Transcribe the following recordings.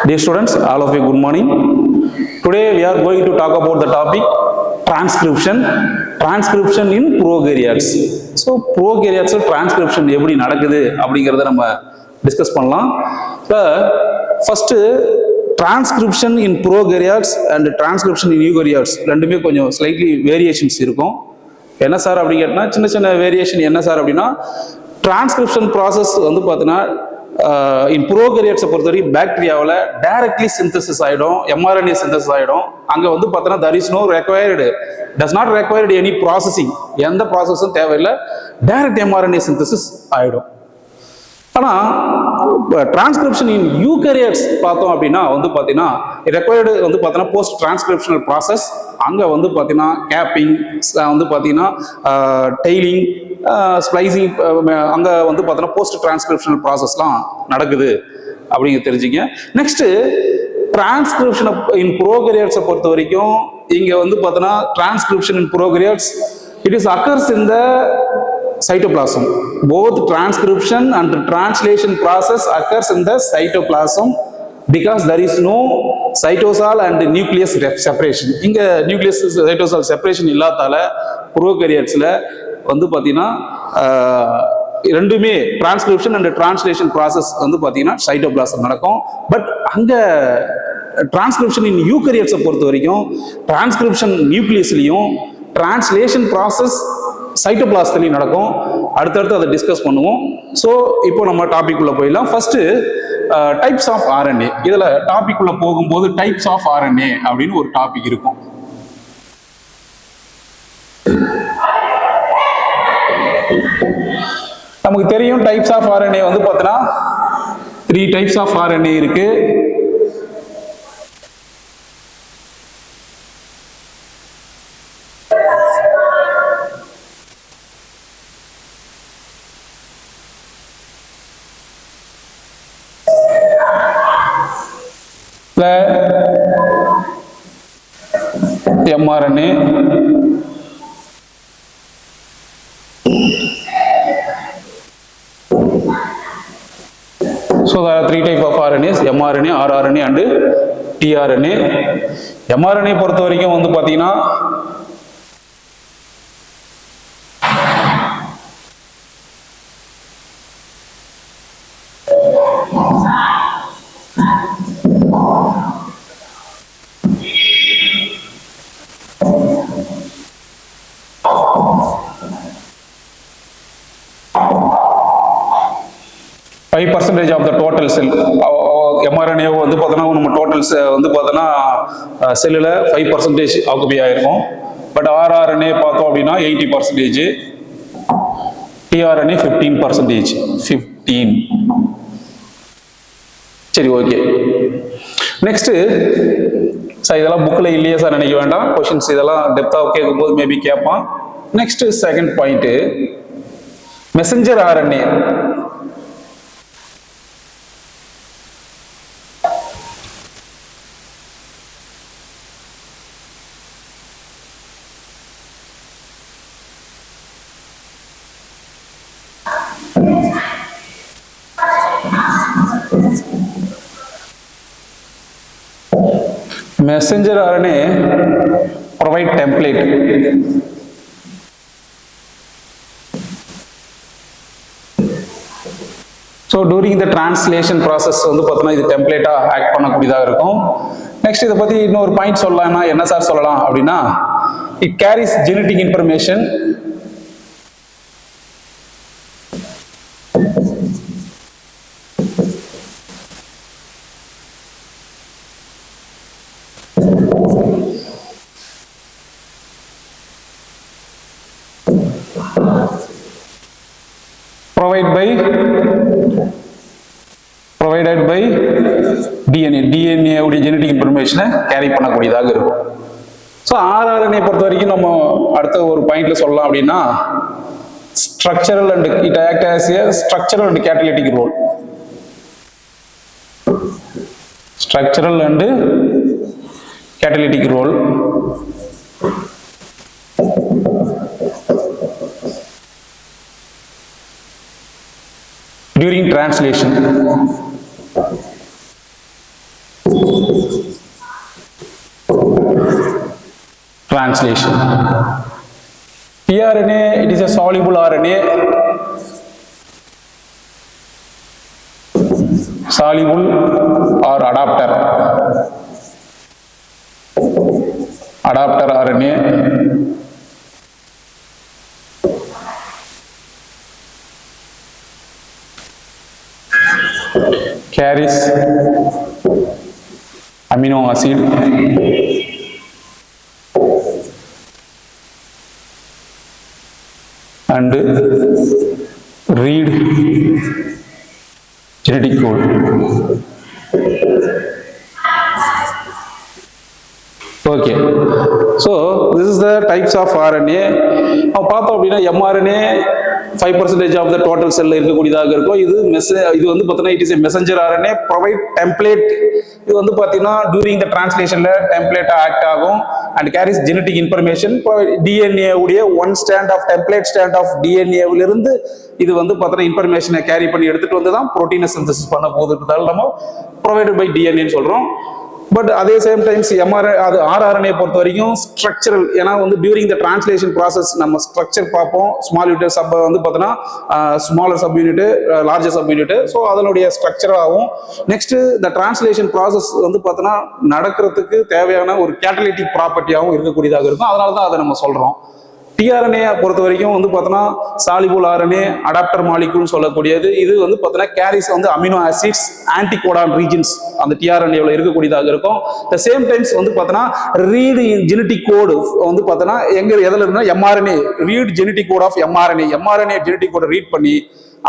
Dear students, all of you good morning. Today we are going to talk about the topic transcription in prokaryotes. So prokaryotes transcription எப்படி நடக்குது அப்படிங்கறத நம்ம discuss பண்ணலாம். First transcription in prokaryotes and transcription in eukaryotes ரெண்டுமே கொஞ்சம் slightly variations இருக்கும். என்ன sir அப்படி கேட்டா சின்ன வேரியேஷன் என்ன சார் அப்படின்னா டிரான்ஸ்கிரிப்ஷன் ப்ராசஸ் வந்து பார்த்தீங்கன்னா இன் ப்ரோகேரியட்ஸை பொறுத்தவரைக்கும் பாக்டீரியாவில் டைரக்ட்லி சிந்தசிஸ் ஆகிடும், எம்ஆர்என்ஏ சிந்தசிஸ் ஆகிடும். அங்கே வந்து பார்த்தோன்னா there is no required, does not required any processing, எந்த ப்ராசஸும் தேவையில்லை, டைரக்ட் எம்ஆர்என்ஏ சிந்தசிஸ் ஆகிடும். ஆனால் டிரான்ஸ்கிரிப்ஷன் இன் யூகேரியட்ஸ் பார்த்தோம் அப்படின்னா வந்து பார்த்தீங்கன்னா ரெக்வயர்டு வந்து பார்த்தீங்கன்னா போஸ்ட் டிரான்ஸ்கிரிப்ஷனல் ப்ராசஸ். அங்கே வந்து பார்த்தீங்கன்னா கேப்பிங், வந்து பார்த்தீங்கன்னா டெய்லிங், ஸ்ப்ளைசிங், அங்கே வந்து பார்த்தீங்கன்னா போஸ்ட் டிரான்ஸ்கிரிப்ஷனல் ப்ராசஸ்லாம் நடக்குது அப்படிங்க தெரிஞ்சுங்க. நெக்ஸ்ட்டு டிரான்ஸ்கிரிப்ஷன் இன் ப்ரோகேரியட்ஸை பொறுத்த வரைக்கும் இங்கே வந்து பார்த்தீங்கன்னா transcription in prokaryotes it is occurs in the cytoplasm. Both transcription and translation process occurs in the cytoplasm because there is no cytosol and nucleus separation. இங்க nucleus cytosol separation இல்லாதால prokaryotes-ல வந்து பாத்தீங்கன்னா ரெண்டுமே transcription and translation process வந்து பாத்தீங்கன்னா cytoplasm நடக்கும். But அங்க transcription இன் யூகேரியட்ஸை பொறுத்த வரைக்கும் டிரான்ஸ்கிரிப்ஷன் நியூக்ளியஸ்லையும் டிரான்ஸ்லேஷன் ப்ராசஸ் சைட்டோபிளாஸ்ட்லையும் நடக்கும். அடுத்தடுத்து அதை டிஸ்கஸ் பண்ணுவோம். ஸோ இப்போ நம்ம டாபிக் உள்ள போயிடலாம். First types of RNA. இதில் டாபிக் உள்ள போகும்போது டைப்ஸ் ஆஃப் ஆர்என்ஏ அப்படின்னு ஒரு டாபிக் இருக்கும். நமக்கு தெரியும் டைப்ஸ் ஆஃப் ஆர்என்ஏ வந்து பார்த்தீங்கன்னா 3 டைப்ஸ் ஆஃப் ஆர்என்ஏ இருக்கு. mRNA, so there are 3 types of RNAs, mRNA, rRNA and tRNA. mRNA பொறுத்த வரைக்கும் வந்து பாத்தீங்கன்னா percentage of the total cell. mRNA வந்து பார்த்தோன்னா நம்ம டோட்டல் வந்து பார்த்தோன்னா செல்லில் 5% ஆக்குபை ஆயிருக்கும். பட் rRNA பார்த்தோம் அப்படின்னா 80%, tRNA 15%. 15. சரி, ஓகே. நெக்ஸ்ட் சார் இதெல்லாம் புக்கில் இல்லையே சார் நினைக்க வேண்டாம், கொஷின்ஸ் இதெல்லாம் டெப்த்தாக கேட்கும்போது மேபி கேட்பான். Next second point messenger RNA. Messenger RNA provide template. So during the translation process வந்து பார்த்தோன்னா இது டெம்ப்ளேட்டா ஆக்ட் பண்ணக்கூடியதாக இருக்கும். நெக்ஸ்ட் இதை பத்தி இன்னொரு பாயிண்ட் சொல்லலாம்னா என்ன சார் சொல்லலாம் அப்படின்னா it carries genetic information. provided by DNA உடைய ஜெனடிக் இன்ஃபர்மேஷனை கேரி பண்ணக்கூடியதாக இருக்கும். ஸோ rRNA பொறுத்த வரைக்கும் நம்ம அடுத்த ஒரு பாயிண்ட்ல சொல்லலாம் அப்படின்னா structural and it act as a structural and catalytic role. Structural and catalytic role. during translation. translation. tRNA, it is a soluble RNA, soluble or adapter RNA, carries amino acid and read genetic code. Okay, so this is the types of RNA. now பார்த்தோம் அப்படினா mRNA 5% of the total cell இருக்கக்கூடியதாக இருக்கும். இது வந்து பார்த்தீங்கன்னா it is a messenger RNA provide template. இது வந்து பார்த்தீங்கன்னா during the translationல template ஆக்ட் ஆகும் and carries genetic information. DNA உடைய one strand of template strand of DNA விலிருந்து இது வந்து பார்த்தீங்கன்னா இன்ஃபர்மேஷனை கேரி பண்ணி எடுத்துட்டு வந்து தான் புரோட்டீனை சிந்தசிஸ் பண்ண போகுதுன்றதால நம்ம provided by DNA ன்னு சொல்றோம். பட் அதே சேம் டைம்ஸ் RNA பொறுத்த வரைக்கும் ஸ்ட்ரக்சரல், ஏன்னா வந்து டியூரிங் த டிரான்ஸ்லேஷன் ப்ராசஸ் நம்ம ஸ்ட்ரக்சர் பார்ப்போம். ஸ்மால் யூனிட் சப் வந்து பார்த்தோன்னா smaller sub unit, larger sub unit, so அதனுடைய ஸ்ட்ரக்சர் ஆகும். நெக்ஸ்ட் இந்த டிரான்ஸ்லேஷன் ப்ராசஸ் வந்து பார்த்தோன்னா நடக்கிறதுக்கு தேவையான ஒரு கேட்டலிட்டிக் ப்ராப்பர்ட்டியாகவும் இருக்கக்கூடியதாக இருக்கும். அதனால தான் அதை நம்ம சொல்றோம். tRNA பொறுத்த வரைக்கும் வந்து பார்த்தோன்னா சாலிபுல் RNA அடாப்டர் மாலிகுல்னு சொல்லக்கூடியது. இது வந்து பார்த்தோன்னா கேரிஸ் வந்து அமினோ ஆசிட்ஸ் ஆன்டிகோடான் ரீஜன்ஸ் அந்த tRNAவில் இருக்கக்கூடியதாக இருக்கும். த சேம் டைம்ஸ் வந்து பார்த்தோன்னா ரீட் ஜெனட்டிக் கோடு வந்து பார்த்தோன்னா எதில் இருந்தா mRNA read genetic code of mRNA genetic கோடை ரீட் பண்ணி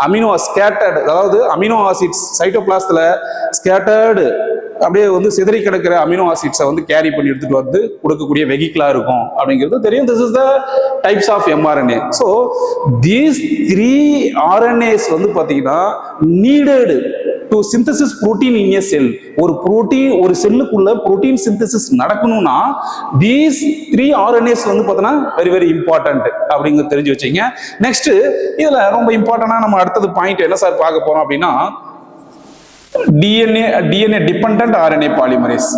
அமினோ ஸ்கேட்டர்டு, அதாவது அமினோ ஆசிட்ஸ் சைட்டோபிளாஸ்ட்ல ஸ்கேட்டர்டு அப்படியே வந்து சிதறி கிடக்கிற அமினோ ஆசிட்ஸை வந்து கேரி பண்ணி எடுத்துட்டு வந்து கொடுக்கக்கூடிய வெஹிக்கிளா இருக்கும் அப்படிங்கிறது தெரியும். This is the types of mRNA. So these 3 RNAs வந்து பார்த்தீங்கன்னா needed to synthesis protein in a cell. ஒரு புரோட்டீன், ஒரு செல்லுக்குள்ள புரோட்டீன் சிந்தசிஸ் நடக்கணும்னா தீஸ் 3 RNAs வந்து பார்த்தோன்னா வெரி வெரி இம்பார்ட்டன்ட் அப்படிங்கிறது தெரிஞ்சு வச்சுங்க. நெக்ஸ்ட் இதுல ரொம்ப இம்பார்ட்டன்டா நம்ம அடுத்தது பாயிண்ட் என்ன சார் பார்க்க போறோம் அப்படின்னா DNA dependent RNA polymerase.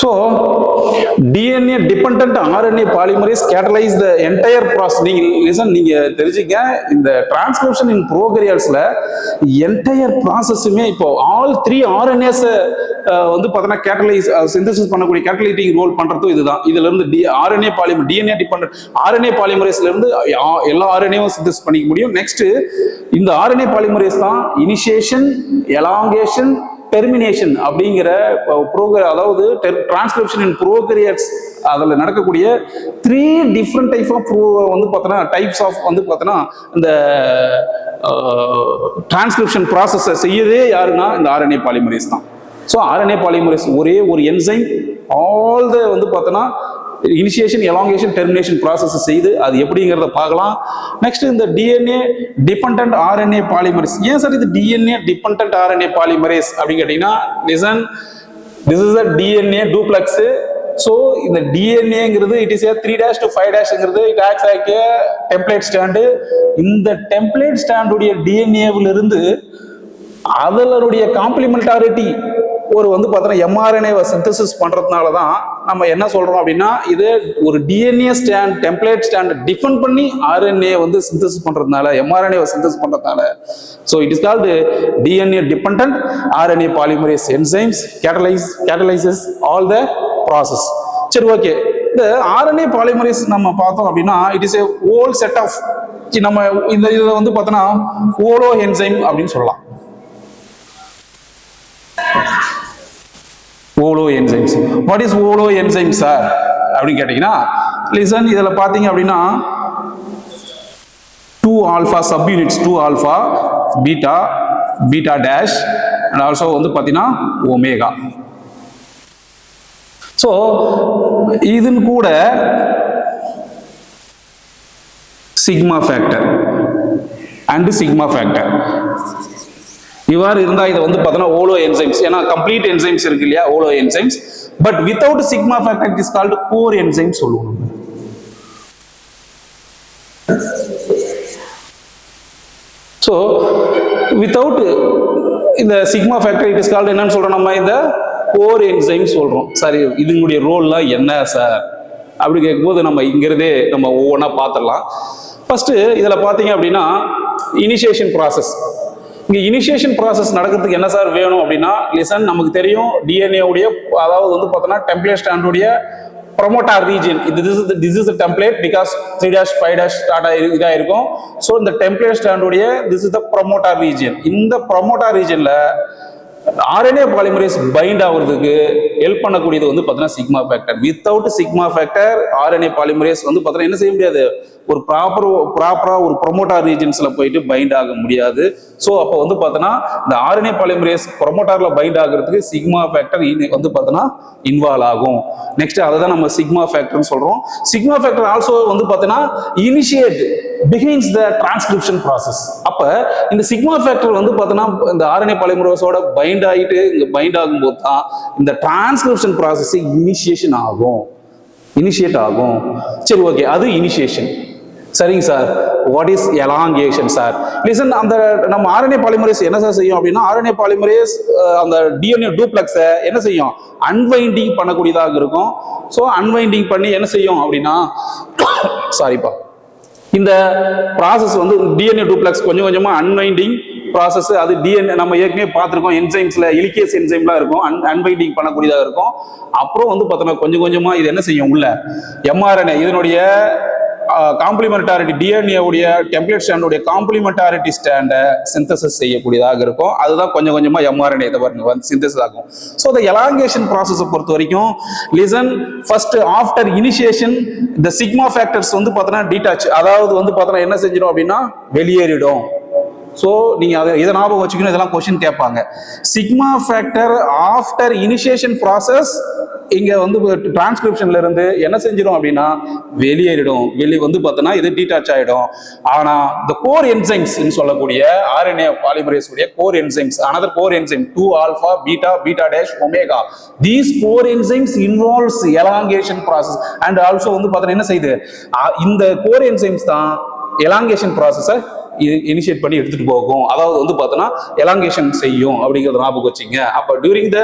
So DNA dependent RNA polymerase catalyze the entire process. நீங்க தெரிஞ்சுங்க, இந்த டிரான்ஸ்கிரிப்ஷன் இன் ப்ரோகாரியாட்ஸ்ல என்டையர் ப்ராசஸுமே இப்போ ஆல் 3 RNAs வந்து பார்த்தோன்னா கேட்டலைஸ் சிந்தசிஸ் பண்ணக்கூடிய கேட்டலைட்டிங் ரோல் பண்றதும் இதுதான். இதுல இருந்து DNA டிபெண்டன்ட் RNA பாலிமரேஸ்ல இருந்து எல்லா RNAவும் சிந்தசிஸ் பண்ணிக்க முடியும். நெக்ஸ்ட் இந்த RNA பாலிமரேஸ் தான் இனிஷியேஷன், எலாங்கேஷன், டெர்மினேஷன் அப்படிங்கிற அதாவது டிரான்ஸ்கிரிப்ஷன் இன் ப்ரோகாரியாட்ஸ் அதில் நடக்கக்கூடிய 3 டிஃப்ரெண்ட் டைப் ஆஃப் வந்து பார்த்தோன்னா டைப்ஸ் ஆஃப் வந்து பார்த்தோன்னா இந்த டிரான்ஸ்கிரிப்ஷன் ப்ராசஸை செய்யதே யாருன்னா இந்த RNA பாலிமரேஸ் தான். ஸோ RNA பாலிமரேஸ் ஒரே ஒரு என்சைம் ஆல் த வந்து பார்த்தோன்னா இனிஷியேஷன், எலாங்கேஷன், டெர்மினேஷன் ப்ராசஸ் செய்து அது எப்படிங்கிறத பார்க்கலாம். நெக்ஸ்ட் இந்த DNA டிபெண்டன்ட் RNA பாலிமரேஸ். ஏன் சார் இது DNA டிபெண்டன்ட் RNA பாலிமரேஸ் அப்படின்னு கேட்டீங்கன்னா, listen, this is the DNA duplex. So இந்த டிஎன்ஏங்கிறது இட் இஸ் 3' to 5'ங்கிறது it acts like a template strand. இந்த டெம்ப்ளேட் ஸ்டாண்டுடைய டிஎன்ஏவிலிருந்து அதனுடைய காம்ப்ளிமெண்டாரிட்டி ஒரு வந்து பார்த்தோன்னா mRNA-வை சிந்தசிஸ் பண்றதுனால தான் நம்ம என்ன சொல்றோம் அப்படின்னா, இது ஒரு DNA stand, template stand defend பண்ணி RNA வந்து சிந்தசிஸ் பண்றதுனால, mRNA-வை சிந்தசிஸ் பண்றதுனால. So it is called DNA dependent RNA polymerase enzymes catalyzes all the process. சரி, ஓகே. இந்த RNA polymerase நம்ம பார்த்தோம் அப்படின்னா it is a whole set of, நம்ம இந்த இதை வந்து பார்த்தோன்னா ஹோலோ என்சைம் அப்படின்னு சொல்லலாம். Hollow enzymes. What is hollow enzyme sir அப்படின்னு கேட்டீங்கன்னா, லிசன், இதுல பாத்தீங்க அப்படின்னா 2 alpha subunits, 2 alpha, beta, beta dash and also வந்து பாத்தீங்கன்னா ஒமேகா. ஸோ இதில் கூட sigma factor and sigma factor இவ்வாறு இருந்தா இதை வந்து பார்த்தோன்னா ஓலோ என்சைம்ஸ். ஏன்னா கம்ப்ளீட் என்சைம்ஸ் இருக்கு இல்லையா, holo enzymes. But without sigma factor it is called core enzyme சொல்லுவோம். ஸோ வித்தவுட் இந்த sigma factor it is called என்னன்னு சொல்றோம் நம்ம இந்த கோர் என்சைம் சொல்றோம். சரி, இதனுடைய ரோல்லாம் என்ன சார் அப்படி கேட்கும்போது நம்ம இங்கிறதே நம்ம ஒவ்வொன்றா பார்த்துடலாம். ஃபர்ஸ்ட் இதில் பார்த்தீங்க அப்படின்னா இனிஷியேஷன் ப்ராசஸ். இங்கே இனிஷியேஷன் ப்ராசஸ் நடக்கிறதுக்கு என்ன சார் வேணும் அப்படின்னா, லிசன், நமக்கு தெரியும் டிஎன்ஏ உடைய, அதாவது வந்து பார்த்தோன்னா template ஸ்டாண்டுடைய promoter region. This is the template because 3' 5' start இதா இருக்கும். ஸோ இந்த டெம்ப்ளேட் ஸ்டாண்டுடைய this is the promoter region. இந்த promoter regionல RNA பாலிமரேஸ் பைண்ட் ஆகுறதுக்கு ஹெல்ப் பண்ணக்கூடியது வந்து பார்த்தீங்கன்னா sigma factor. Without sigma factor RNA polymerase வந்து பார்த்தீங்கன்னா என்ன செய்ய முடியாது, ஒரு ப்ராப்பரா ஒரு ப்ரொமோட்டார் ரீஜன்ஸ்ல போயிட்டு பைண்ட் ஆக முடியாது. ஸோ அப்போ வந்து பார்த்தோன்னா இந்த RNA பாலிமரேஸ் ப்ரொமோட்டார்ல பைண்ட் ஆகிறதுக்கு சிக்மா ஃபேக்டர் வந்து பார்த்தோன்னா இன்வால்வ் ஆகும். நெக்ஸ்ட் அதை தான் நம்ம சிக்மா ஃபேக்டர்னு சொல்றோம். சிக்மா ஃபேக்டர் ஆல்சோ வந்து பார்த்தோன்னா இனிஷியேட் பிகின்ஸ் த டிரான்ஸ்கிரிப்ஷன் ப்ராசஸ். அப்ப இந்த சிக்மா ஃபேக்டர் வந்து பார்த்தோன்னா இந்த RNA பாலிமரேஸோட பைண்ட் ஆகிட்டு இங்க பைண்ட் ஆகும்போது தான் இந்த டிரான்ஸ்கிரிப்ஷன் ப்ராசஸ் இனிஷியேட் ஆகும். சரி, ஓகே, அது இனிஷியேஷன். சரிங்க sir, what is elongation sir? Listen, அந்த நம்ம RNA பாலிமரேஸ் என்ன சார் செய்யும் அப்படின்னா, RNA பாலிமரேஸ் அந்த DNA டூப்ளெக்ஸை என்ன செய்யும், அன்வைண்டிங் பண்ணக்கூடியதாக இருக்கும். ஸோ அன்வைண்டிங் பண்ணி என்ன செய்யும் அப்படின்னா, சாரிப்பா, இந்த ப்ராசஸ் வந்து DNA டூப்ளெக்ஸ் கொஞ்சம் கொஞ்சமா அன்வைண்டிங் ப்ராசஸ். அது DNA நம்ம ஏற்கனவே பார்த்துருக்கோம், என்சைம்ஸ்ல இலிகேஸ் என்சைம்லாம் இருக்கும், அன்வைண்டிங் பண்ணக்கூடியதாக இருக்கும். அப்புறம் வந்து பார்த்தோம்னா கொஞ்சம் கொஞ்சமா இது என்ன செய்யும், உள்ள mRNA இதனுடைய காம்ப்ளிமெண்டாரிட்டி DNA உடைய டெம்ப்ளேட் ஸ்டாண்டுடைய காம்ப்ளிமெண்டாரிட்டி ஸ்டாண்டை சிந்தசிஸ் செய்யக்கூடியதாக இருக்கும். அதுதான் கொஞ்சம் கொஞ்சமா mRNA இதை பாருங்க சிந்தசிஸ் ஆகும். ஸோ இந்த எலாங்கேஷன் ப்ராசஸை பொறுத்த வரைக்கும் லிசன், ஃபர்ஸ்ட் ஆஃப்டர் இனிஷியேஷன் இந்த சிக்மா ஃபேக்டர்ஸ் வந்து பார்த்தோன்னா டீடாச், அதாவது வந்து பார்த்தோன்னா என்ன செஞ்சிடும் அப்படின்னா வெளியேறிடும். ஸோ நீங்க அதை இதை ஞாபகம் வச்சுக்கணும், இதெல்லாம் கொஸ்டின் கேட்பாங்க. Sigma factor after initiation process இங்க வந்து டிரான்ஸ்கிரிப்ஷன்ல இருந்து என்ன செஞ்சிடும் அப்படின்னா வெளியேறிடும். வெளியே வந்து பார்த்தோன்னா இது டீடாச் ஆயிடும். ஆனா இந்த கோர் என்சைம்ஸ் சொல்லக்கூடிய RNA பாலிமரேஸ் உடைய core enzymes, another core enzyme 2-alpha, beta, beta-dash, omega, these core enzymes involves elongation process and also வந்து பார்த்தோன்னா என்ன செய்யுது, இந்த கோர் என்சைம்ஸ் தான் elongation process இனிஷியேட் பண்ணி எடுத்துட்டு போகும். அதாவது வந்து பார்த்தோன்னா எலாங்கேஷன் செய்யும் அப்படிங்கிறத ஞாபகம் வச்சுங்க. அப்போ during the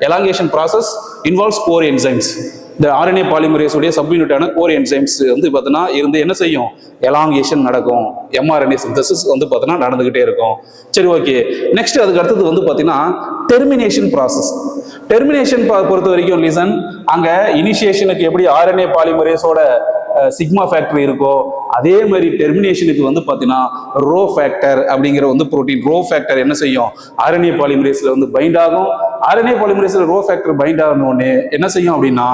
elongation process involves core enzymes. இந்த RNA பாலிமரேஸ் உடைய சப்யூனிட்டான கோர் என்சைம்ஸ் வந்து பார்த்தோன்னா இருந்து என்ன செய்யும், எலாங்கேஷன் நடக்கும். mRNA சிந்தசிஸ் வந்து பார்த்தோன்னா நடந்துகிட்டே இருக்கும். சரி, ஓகே. நெக்ஸ்ட் அதுக்கு அடுத்தது வந்து பார்த்தீங்கன்னா டெர்மினேஷன் ப்ராசஸ். டெர்மினேஷன் பொறுத்த வரைக்கும் லிசன், அங்க இனிஷியேஷனுக்கு எப்படி RNA பாலிமரேஸோட சிக்மா ஃபேக்டர் இருக்கோ அதே மாதிரி டெர்மினேஷனுக்கு வந்து பார்த்தீங்கன்னா ரோ ஃபேக்டர் அப்படிங்கிற வந்து புரோட்டீன் ரோ ஃபேக்டர் என்ன செய்யும், RNA பாலிமரேஸ்ல வந்து பைண்ட் ஆகும். RNA பாலிமரேஸ்ல ரோ ஃபேக்டர் பைண்ட் ஆகணும்னு என்ன செய்யும் அப்படின்னா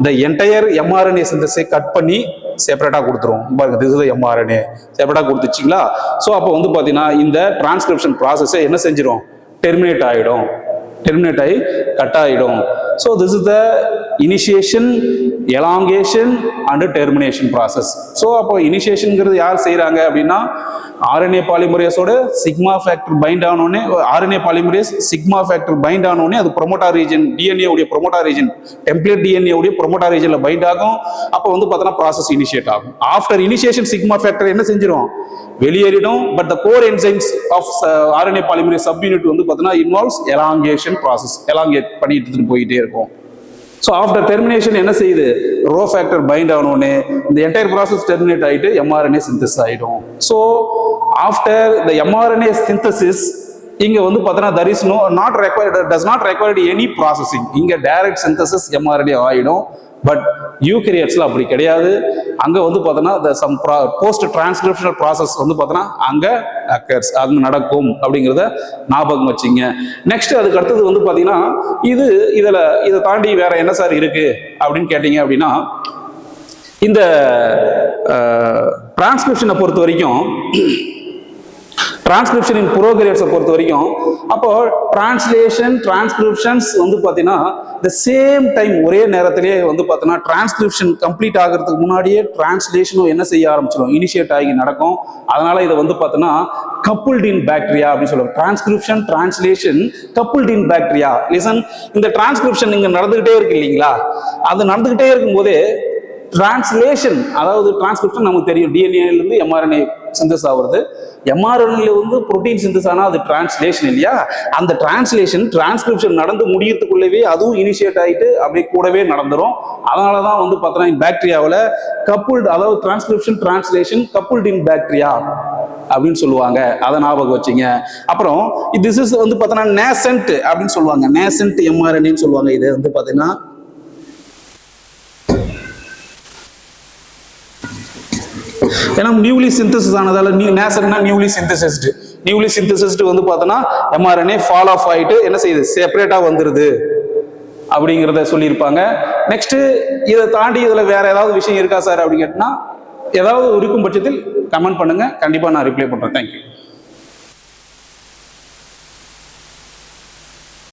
இந்த என்டையர் mRNA சிந்தஸை கட் பண்ணி செப்பரேட்டா கொடுத்துரும். பாருங்க, this is the mRNA செப்பரேட்டா கொடுத்துச்சிங்களா. ஸோ அப்போ வந்து பார்த்தீங்கன்னா இந்த டிரான்ஸ்கிரிப்ஷன் ப்ராசஸை என்ன செஞ்சிடும், டெர்மினேட் ஆகி கட் ஆகிடும். So this is the initiation, elongation and termination process. So அப்போ இனிஷியேஷன்ங்கிறது யார் செய்கிறாங்க அப்படின்னா RNA பாலிமரேஸோட சிக்மா ஃபேக்டர் பைண்ட் ஆனோடனே, RNA polymerase sigma factor bind ஆனோடனே அது ப்ரொமோட்டார் ரீஜன், DNA உடைய ப்ரொமோட்டார் ரீஜன், டெம்ப்ளேட் DNA உடைய ப்ரொமோட்டார் ரீஜன்ல பைண்ட் ஆகும். அப்போ வந்து பார்த்தோன்னா ப்ராசஸ் இனிஷியேட் ஆகும். ஆஃப்டர் இனிஷியேஷன் சிக்மா ஃபேக்டர் என்ன செஞ்சிடும், வெளியேறிடும். But the core enzymes of RNA polymerase subunit வந்து பார்த்தோன்னா இன்வால்வ்ஸ் எலாங்கேஷன் ப்ராசஸ், எலாங்கேட் பண்ணி எடுத்துட்டு போயிட்டே இருக்கும். ஸோ ஆஃப்டர் டெர்மினேஷன் என்ன செய்யுது, ரோ ஃபேக்டர் பைண்ட் ஆனோடனே இந்த என்டையர் ப்ராசஸ் டெர்மினேட் ஆகிட்டு mRNA சிந்தசிஸ் ஆகிடும். So after the mRNA synthesis இங்க வந்து பார்த்தோன்னா there is not required, does not require any processing. இங்க டைரக்ட் சிந்தசிஸ் mRNA ஆகிடும். பட் யூகரியாட்ஸ்ல அப்படி கிடையாது. அங்க வந்து பார்த்தோன்னா சம் போஸ்ட் டிரான்ஸ்கிரிப்ஷனல் ப்ராசஸ் வந்து பார்த்தோன்னா அங்க அக்கர்ஸ், அங்க நடக்கும் அப்படிங்கிறத ஞாபகம் வச்சுங்க. நெக்ஸ்ட் அதுக்கு அடுத்தது வந்து பார்த்தீங்கன்னா இதை தாண்டி வேற என்ன சார் இருக்கு அப்படின்னு கேட்டீங்க அப்படின்னா, இந்த டிரான்ஸ்கிரிப்ஷனை பொறுத்த வரைக்கும், டிரான்ஸ்கிரிப்ஷன் இன் ப்ரோகேரியட்ஸை பொறுத்த வரைக்கும், அப்போ டிரான்ஸ்கிரிப்ஷன்ஸ் வந்து பார்த்தீங்கன்னா த சேம் டைம் ஒரே நேரத்திலேயே வந்து பார்த்தீங்கன்னா டிரான்ஸ்கிரிப்ஷன் கம்ப்ளீட் ஆகிறதுக்கு முன்னாடியே டிரான்ஸ்லேஷனும் என்ன செய்ய ஆரம்பிச்சிடும், இனிஷியேட் ஆகி நடக்கும். அதனால இதை வந்து பார்த்தீங்கன்னா கப்புல்ட் இன் பாக்டீரியா அப்படின்னு சொல்லுவாங்க. டிரான்ஸ்கிரிப்ஷன் டிரான்ஸ்லேஷன் கப்புல்ட் இன் பாக்டீரியா. லிசன், இந்த டிரான்ஸ்கிரிப்ஷன் இங்க நடந்துகிட்டே இருக்கு இல்லைங்களா, அது நடந்துகிட்டே இருக்கும்போதே டிரான்ஸ்லேஷன், அதாவது டிரான்ஸ்கிரிப்ஷன் நமக்கு தெரியும், டிஎன்ஏலேருந்து எம்ஆர்என்ஏ சிந்தஸ் ஆகுறது. எம்ஆர்என்ஏல வந்து புரோட்டீன் சிந்தஸ் ஆனால் அது டிரான்ஸ்லேஷன் இல்லையா? அந்த டிரான்ஸ்லேஷன் டிரான்ஸ்கிரிப்ஷன் நடந்து முடியறதுக்குள்ளவே அதுவும் இனிஷியேட் ஆகிட்டு அப்படியே கூடவே நடந்துடும். அதனால தான் வந்து பார்த்தோன்னா பாக்டீரியாவில் கப்புல்டு, அதாவது டிரான்ஸ்கிரிப்ஷன் டிரான்ஸ்லேஷன் கப்புல்டு இன் பாக்டீரியா அப்படின்னு சொல்லுவாங்க. அதை ஞாபகம் வச்சுங்க. அப்புறம் திஸ் இஸ் வந்து பார்த்தோன்னா நேசன்ட் அப்படின்னு சொல்லுவாங்க, நேசன்ட் எம்ஆர்என்ஏன்னு சொல்லுவாங்க. இது வந்து பார்த்தீங்கன்னா ஏன்னா நியூலி சிந்தசிஸ் ஆனதால, நேசன்னா நியூலி சிந்தசிஸ்டு, நியூலி சிந்தசிஸ்டு வந்து பார்த்தோன்னா எம்ஆர்என்ஏ ஃபால் ஆஃப் ஆகிட்டு என்ன செய்யுது, செப்பரேட்டாக வந்துடுது அப்படிங்கிறத சொல்லியிருப்பாங்க. நெக்ஸ்ட் இதை தாண்டி இதில் வேற ஏதாவது விஷயம் இருக்கா சார் அப்படின்னு கேட்டால், ஏதாவது இருக்கும் பட்சத்தில் கமெண்ட் பண்ணுங்க, கண்டிப்பாக நான் ரிப்ளை பண்ணுறேன். தேங்க்யூ.